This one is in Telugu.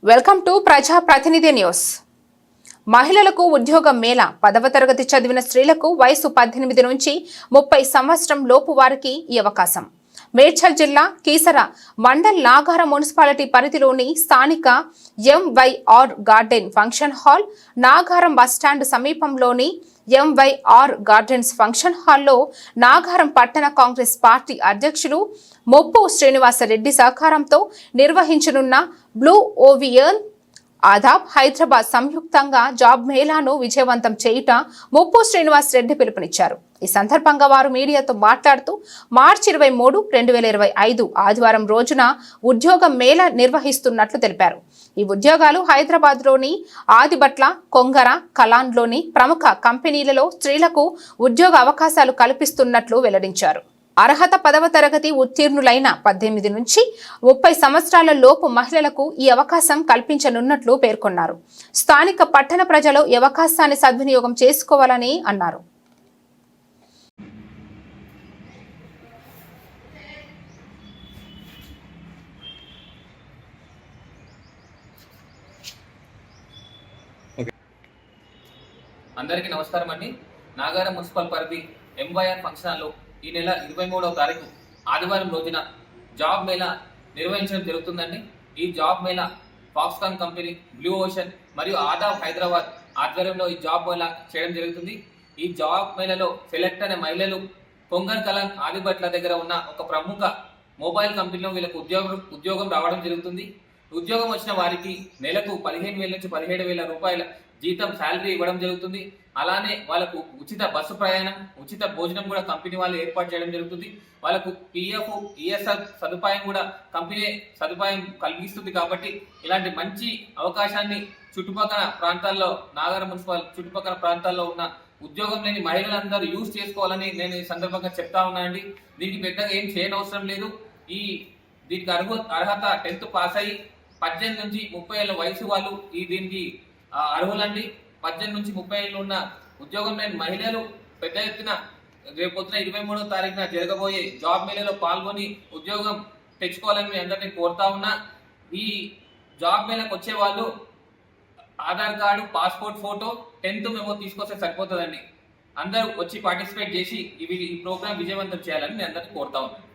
వెల్కమ్ టు ప్రజా ప్రతినిధి న్యూస్. మహిళలకు ఉద్యోగ మేళా 10వ తరగతి చదివిన స్త్రీలకు వయసు 18 నుంచి 30 సంవత్సరం లోపు వారికి ఈ అవకాశం. మేడ్చల్ జిల్లా కీసర మండల్ నాగారం మున్సిపాలిటీ పరిధిలోని స్థానిక MYR garden function hall, Nagaram bus stand సమీపంలోని ఎంవైఆర్ గార్డెన్స్ ఫంక్షన్ హాల్లో నాగారం పట్టణ కాంగ్రెస్ పార్టీ అధ్యక్షులు మొప్పు శ్రీనివాసరెడ్డి సహకారంతో నిర్వహించనున్న బ్లూ ఓవియన్ ఆదాబ్ హైదరాబాద్ సంయుక్తంగా జాబ్ మేళాను విజయవంతం చేయుట మొప్పు శ్రీనివాసరెడ్డి పిలుపునిచ్చారు. ఈ సందర్భంగా వారు మీడియాతో మాట్లాడుతూ మార్చి 23, 2025 ఆదివారం రోజున ఉద్యోగ మేళా నిర్వహిస్తున్నట్లు తెలిపారు. ఈ ఉద్యోగాలు హైదరాబాద్లోని ఆదిబట్ల, కొంగర, కలాన్లోని ప్రముఖ కంపెనీలలో స్త్రీలకు ఉద్యోగ అవకాశాలు కల్పిస్తున్నట్లు వెల్లడించారు. అర్హత 10వ తరగతి ఉత్తీర్ణులైన 18 నుంచి 30 సంవత్సరాల లోపు మహిళలకు ఈ అవకాశం కల్పించనున్నట్లు పేర్కొన్నారు. స్థానిక పట్టణ ప్రజలు ఈ అవకాశాన్ని సద్వినియోగం చేసుకోవాలని అన్నారు. అందరికీ నమస్కారం అండి. నాగారం మున్సిపల్ పరిధి ఎంవైఆర్ ఫంక్షన్ హాల్లో ఈ నెల 23వ తారీఖు ఆదివారం రోజున జాబ్ మేళా నిర్వహించడం జరుగుతుందండి. ఈ job Mela Foxconn company, blue ocean మరియు ఆదాబ్ హైదరాబాద్ ఆధ్వర్యంలో ఈ జాబ్ మేళా చేయడం జరుగుతుంది. ఈ జాబ్ మేళాలో సెలెక్ట్ అయిన మహిళలు కొంగన్ కలాన్ ఆదిబట్ల దగ్గర ఉన్న ఒక ప్రముఖ మొబైల్ కంపెనీలో వీళ్ళకు ఉద్యోగం రావడం జరుగుతుంది. ఉద్యోగం వచ్చిన వారికి నెలకు 15,000 నుంచి 17,000 రూపాయల జీతం శాలరీ ఇవ్వడం జరుగుతుంది. అలానే వాళ్ళకు ఉచిత బస్సు ప్రయాణం, ఉచిత భోజనం కూడా కంపెనీ వాళ్ళు ఏర్పాటు చేయడం జరుగుతుంది. వాళ్ళకు పిఎఫ్, ఈఎస్ఆర్ సదుపాయం కూడా కంపెనీ సదుపాయం కలిగిస్తుంది. కాబట్టి ఇలాంటి మంచి అవకాశాన్ని చుట్టుపక్కల ప్రాంతాల్లో, నాగారం మున్సిపల్ చుట్టుపక్కల ప్రాంతాల్లో ఉన్న ఉద్యోగం లేని మహిళలందరూ యూజ్ చేసుకోవాలని నేను ఈ సందర్భంగా చెప్తా ఉన్నానండి. దీనికి పెద్దగా ఏం చేయనవసరం లేదు. దీనికి అర్హత 10th పాస్ అయ్యి 18 నుంచి 30 ఏళ్ళ వయసు వాళ్ళు దీనికి అర్హులండి. 18 నుంచి 30 ఏళ్ళు ఉన్న ఉద్యోగం లేని మహిళలు పెద్ద ఎత్తున రేపొద్దున 23వ తారీఖున జరగబోయే జాబ్ మేళాలో పాల్గొని ఉద్యోగం తెచ్చుకోవాలని మీ అందరినీ కోరుతా ఉన్నా. ఈ జాబ్ మేళాకు వచ్చే వాళ్ళు Aadhaar card, passport photo, 10th memo తీసుకొస్తే సరిపోతుందండి. అందరూ వచ్చి పార్టిసిపేట్ చేసి ఈ ప్రోగ్రామ్ విజయవంతం చేయాలని నేను అందరినీ కోరుతా ఉన్నాను.